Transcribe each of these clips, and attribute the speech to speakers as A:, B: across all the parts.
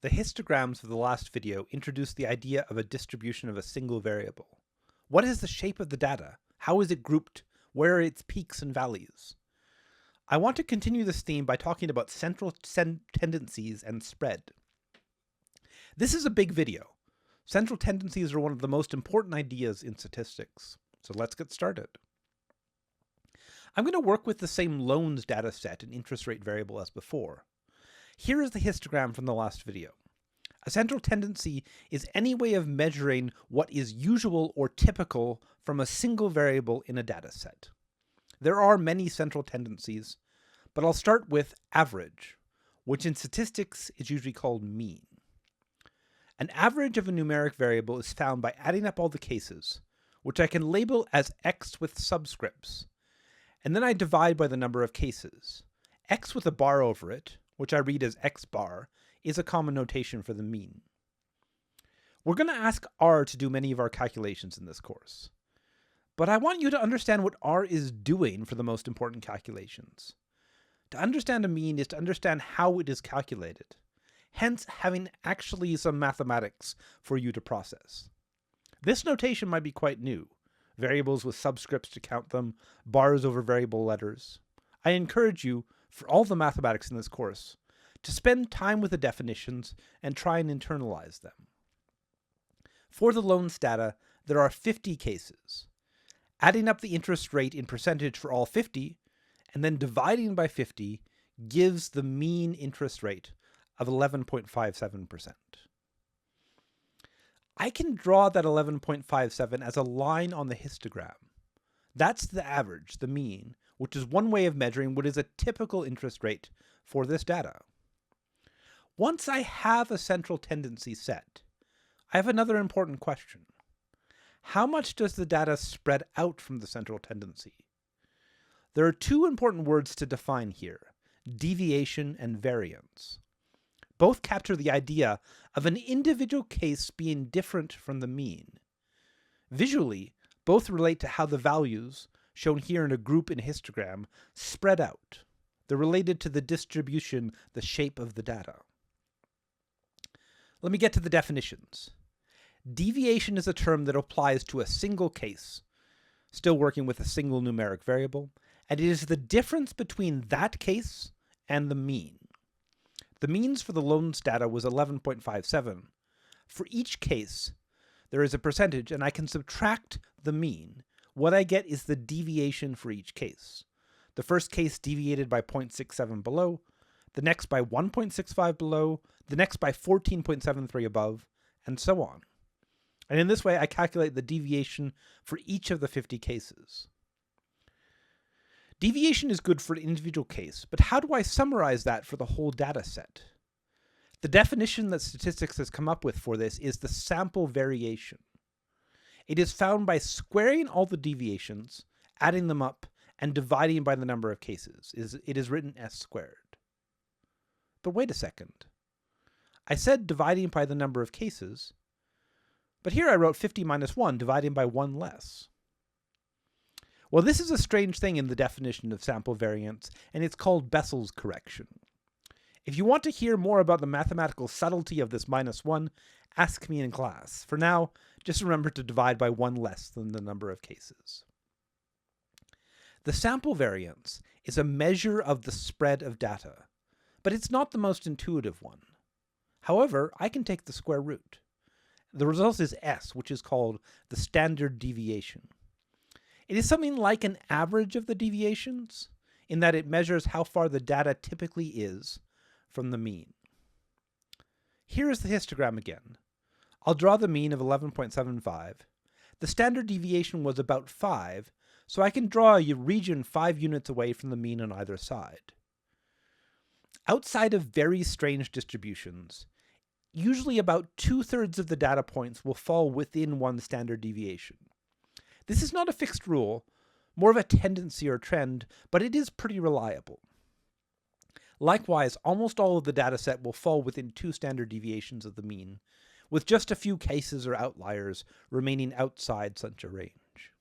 A: The histograms of the last video introduced the idea of a distribution of a single variable. What is the shape of the data? How is it grouped? Where are its peaks and valleys? I want to continue this theme by talking about central tendencies and spread. This is a big video. Central tendencies are one of the most important ideas in statistics. So let's get started. I'm going to work with the same loans data set and interest rate variable as before. Here is the histogram from the last video. A central tendency is any way of measuring what is usual or typical from a single variable in a data set. There are many central tendencies, but I'll start with average, which in statistics is usually called mean. An average of a numeric variable is found by adding up all the cases, which I can label as x with subscripts, and then I divide by the number of cases. X with a bar over it, which I read as x bar, is a common notation for the mean. We're going to ask R to do many of our calculations in this course, but I want you to understand what R is doing for the most important calculations. To understand a mean is to understand how it is calculated, hence having actually some mathematics for you to process. This notation might be quite new. Variables with subscripts to count them, bars over variable letters. I encourage you, for all the mathematics in this course, to spend time with the definitions and try and internalize them. For the loans data, there are 50 cases. Adding up the interest rate in percentage for all 50, and then dividing by 50, gives the mean interest rate of 11.57%. I can draw that 11.57 as a line on the histogram. That's the average, the mean, which is one way of measuring what is a typical interest rate for this data. Once I have a central tendency set, I have another important question. How much does the data spread out from the central tendency? There are two important words to define here, deviation and variance. Both capture the idea of an individual case being different from the mean. Visually, both relate to how the values, shown here in a group in a histogram, spread out. They're related to the distribution, the shape of the data. Let me get to the definitions. Deviation is a term that applies to a single case, still working with a single numeric variable, and it is the difference between that case and the mean. The means for the loans data was 11.57. For each case, there is a percentage, and I can subtract the mean. What I get is the deviation for each case. The first case deviated by 0.67 below, the next by 1.65 below, the next by 14.73 above, and so on. And in this way, I calculate the deviation for each of the 50 cases. Deviation is good for an individual case, but how do I summarize that for the whole data set? The definition that statistics has come up with for this is the sample variation. It is found by squaring all the deviations, adding them up, and dividing by the number of cases. It is written s squared. But wait a second. I said dividing by the number of cases, but here I wrote 50 minus 1, dividing by 1 less. Well, this is a strange thing in the definition of sample variance, and it's called Bessel's correction. If you want to hear more about the mathematical subtlety of this minus 1, ask me in class. For now, just remember to divide by 1 less than the number of cases. The sample variance is a measure of the spread of data, but it's not the most intuitive one. However, I can take the square root. The result is s, which is called the standard deviation. It is something like an average of the deviations, in that it measures how far the data typically is from the mean. Here is the histogram again. I'll draw the mean of 11.75. The standard deviation was about 5, so I can draw a region 5 units away from the mean on either side. Outside of very strange distributions, usually about 2/3 of the data points will fall within one standard deviation. This is not a fixed rule, more of a tendency or trend, but it is pretty reliable. Likewise, almost all of the data set will fall within 2 standard deviations of the mean, with just a few cases or outliers remaining outside such a range.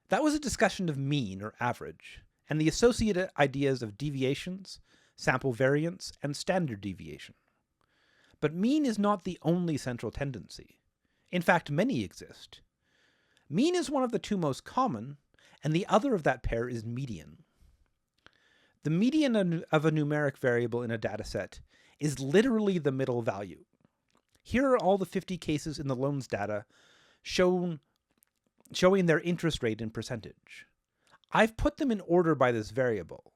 A: That was a discussion of mean or average, and the associated ideas of deviations, sample variance, and standard deviation. But mean is not the only central tendency. In fact, many exist. Mean is one of the two most common, and the other of that pair is median. The median of a numeric variable in a dataset is literally the middle value. Here are all the 50 cases in the loans data showing their interest rate in percentage. I've put them in order by this variable.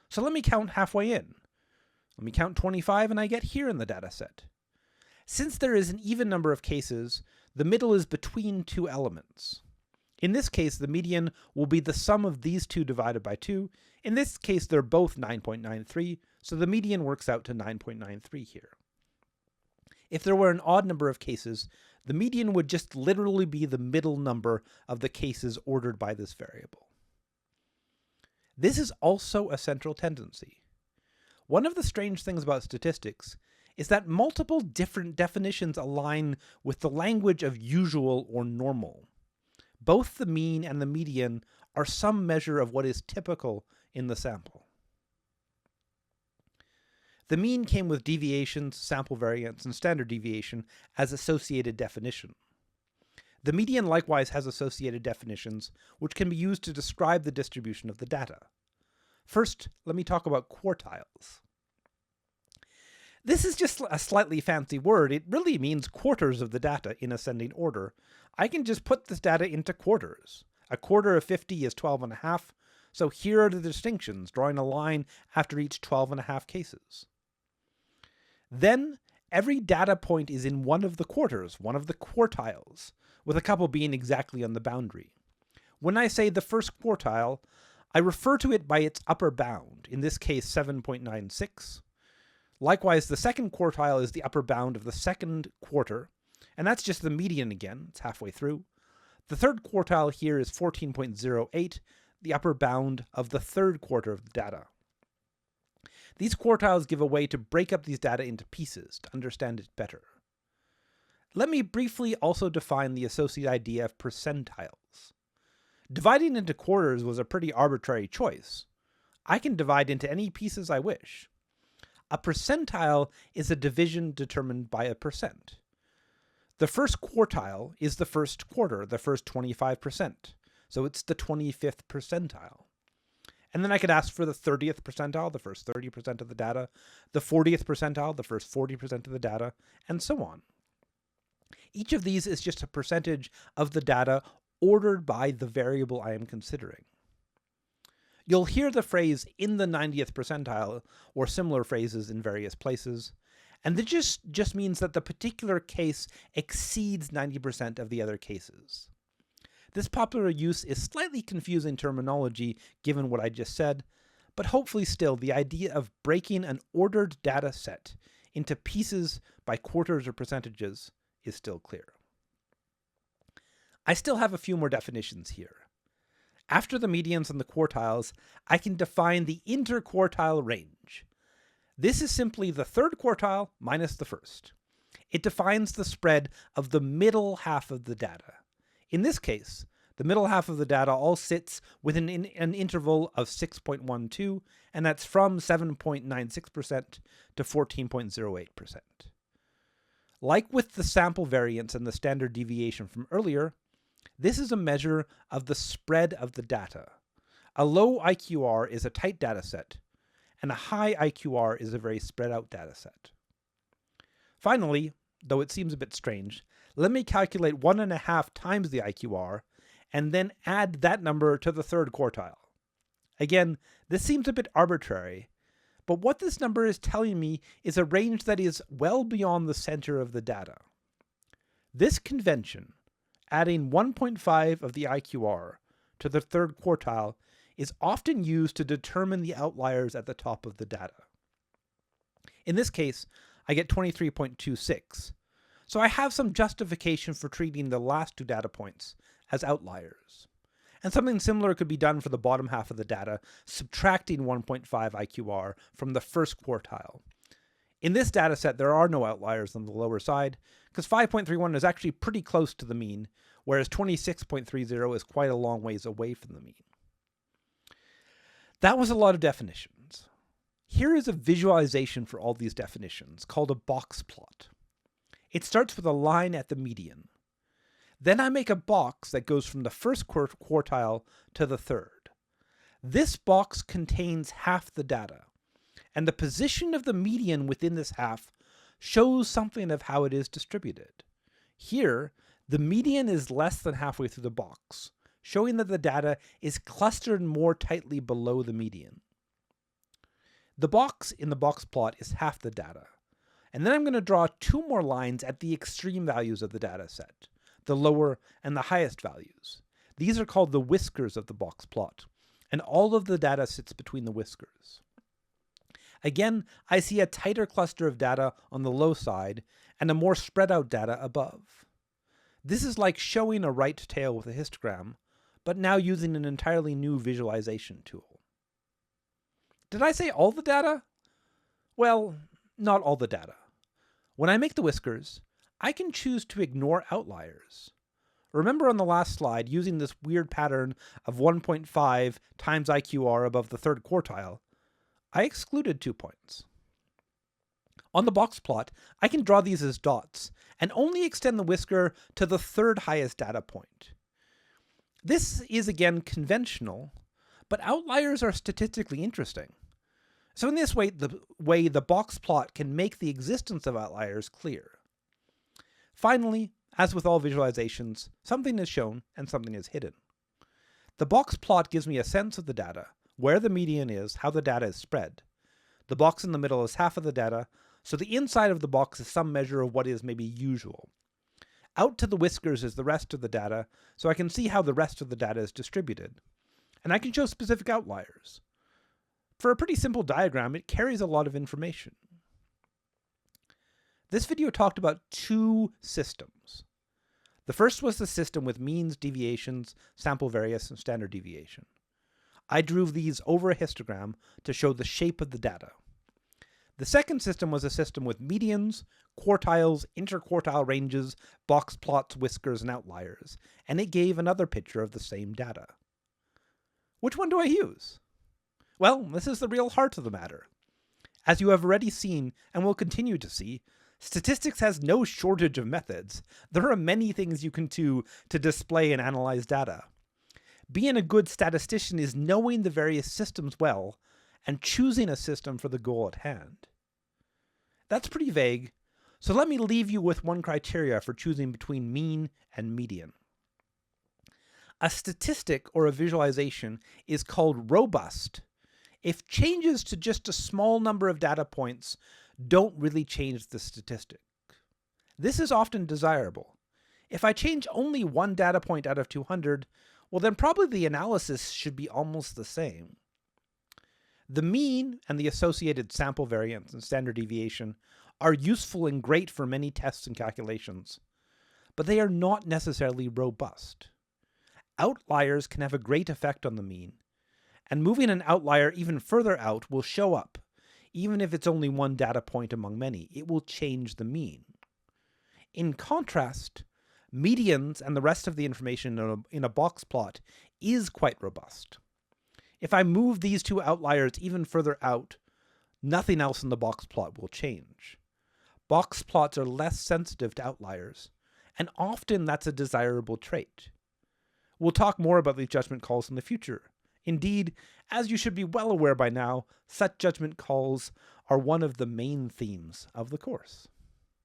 A: So let me count halfway in. Let me count 25 and I get here in the dataset. Since there is an even number of cases, the middle is between two elements. In this case, the median will be the sum of these two divided by 2. In this case, they're both 9.93, so the median works out to 9.93 here. If there were an odd number of cases, the median would just literally be the middle number of the cases ordered by this variable. This is also a central tendency. One of the strange things about statistics is that multiple different definitions align with the language of usual or normal. Both the mean and the median are some measure of what is typical in the sample. The mean came with deviations, sample variance, and standard deviation as associated definition. The median likewise has associated definitions, which can be used to describe the distribution of the data. First, let me talk about quartiles. This is just a slightly fancy word. It really means quarters of the data in ascending order. I can just put this data into quarters. A quarter of 50 is 12.5, so here are the distinctions, drawing a line after each 12.5 cases. Then, every data point is in one of the quarters, one of the quartiles, with a couple being exactly on the boundary. When I say the first quartile, I refer to it by its upper bound, in this case 7.96. Likewise, the second quartile is the upper bound of the second quarter, and that's just the median again, it's halfway through. The third quartile here is 14.08, the upper bound of the third quarter of the data. These quartiles give a way to break up these data into pieces to understand it better. Let me briefly also define the associated idea of percentiles. Dividing into quarters was a pretty arbitrary choice. I can divide into any pieces I wish. A percentile is a division determined by a percent. The first quartile is the first quarter, the first 25%. So it's the 25th percentile. And then I could ask for the 30th percentile, the first 30% of the data, the 40th percentile, the first 40% of the data, and so on. Each of these is just a percentage of the data ordered by the variable I am considering. You'll hear the phrase in the 90th percentile or similar phrases in various places, and this just means that the particular case exceeds 90% of the other cases. This popular use is slightly confusing terminology given what I just said, but hopefully still the idea of breaking an ordered data set into pieces by quarters or percentages is still clear. I still have a few more definitions here. After the medians and the quartiles, I can define the interquartile range. This is simply the third quartile minus the first. It defines the spread of the middle half of the data. In this case, the middle half of the data all sits within an interval of 6.12, and that's from 7.96% to 14.08%. Like with the sample variance and the standard deviation from earlier, this is a measure of the spread of the data. A low IQR is a tight data set, and a high IQR is a very spread out data set. Finally, though it seems a bit strange, let me calculate 1.5 times the IQR, and then add that number to the third quartile. Again, this seems a bit arbitrary, but what this number is telling me is a range that is well beyond the center of the data. This convention, adding 1.5 of the IQR to the third quartile, is often used to determine the outliers at the top of the data. In this case, I get 23.26, so I have some justification for treating the last two data points as outliers. And something similar could be done for the bottom half of the data, subtracting 1.5 IQR from the first quartile. In this data set, there are no outliers on the lower side, because 5.31 is actually pretty close to the mean, whereas 26.30 is quite a long ways away from the mean. That was a lot of definitions. Here is a visualization for all these definitions, called a box plot. It starts with a line at the median. Then I make a box that goes from the first quartile to the third. This box contains half the data, and the position of the median within this half shows something of how it is distributed. Here, the median is less than halfway through the box, showing that the data is clustered more tightly below the median. The box in the box plot is half the data. And then I'm going to draw two more lines at the extreme values of the data set, the lower and the highest values. These are called the whiskers of the box plot, and all of the data sits between the whiskers. Again, I see a tighter cluster of data on the low side and a more spread out data above. This is like showing a right tail with a histogram, but now using an entirely new visualization tool. Did I say all the data? Well, not all the data. When I make the whiskers, I can choose to ignore outliers. Remember on the last slide, using this weird pattern of 1.5 times IQR above the third quartile, I excluded 2 points. On the box plot, I can draw these as dots and only extend the whisker to the third highest data point. This is again conventional, but outliers are statistically interesting. So in this way, the box plot can make the existence of outliers clear. Finally, as with all visualizations, something is shown and something is hidden. The box plot gives me a sense of the data, where the median is, how the data is spread. The box in the middle is half of the data, so the inside of the box is some measure of what is maybe usual. Out to the whiskers is the rest of the data, so I can see how the rest of the data is distributed. And I can show specific outliers. For a pretty simple diagram, it carries a lot of information. This video talked about two systems. The first was the system with means, deviations, sample variance, and standard deviation. I drew these over a histogram to show the shape of the data. The second system was a system with medians, quartiles, interquartile ranges, box plots, whiskers, and outliers, and it gave another picture of the same data. Which one do I use? Well, this is the real heart of the matter. As you have already seen, and will continue to see, statistics has no shortage of methods. There are many things you can do to display and analyze data. Being a good statistician is knowing the various systems well and choosing a system for the goal at hand. That's pretty vague, so let me leave you with one criteria for choosing between mean and median. A statistic or a visualization is called robust if changes to just a small number of data points don't really change the statistic. This is often desirable. If I change only one data point out of 200, well then probably the analysis should be almost the same. The mean and the associated sample variance and standard deviation are useful and great for many tests and calculations, but they are not necessarily robust. Outliers can have a great effect on the mean, and moving an outlier even further out will show up. Even if it's only one data point among many, it will change the mean. In contrast, medians and the rest of the information in a box plot is quite robust. If I move these two outliers even further out, nothing else in the box plot will change. Box plots are less sensitive to outliers, and often that's a desirable trait. We'll talk more about these judgment calls in the future. Indeed, as you should be well aware by now, such judgment calls are one of the main themes of the course.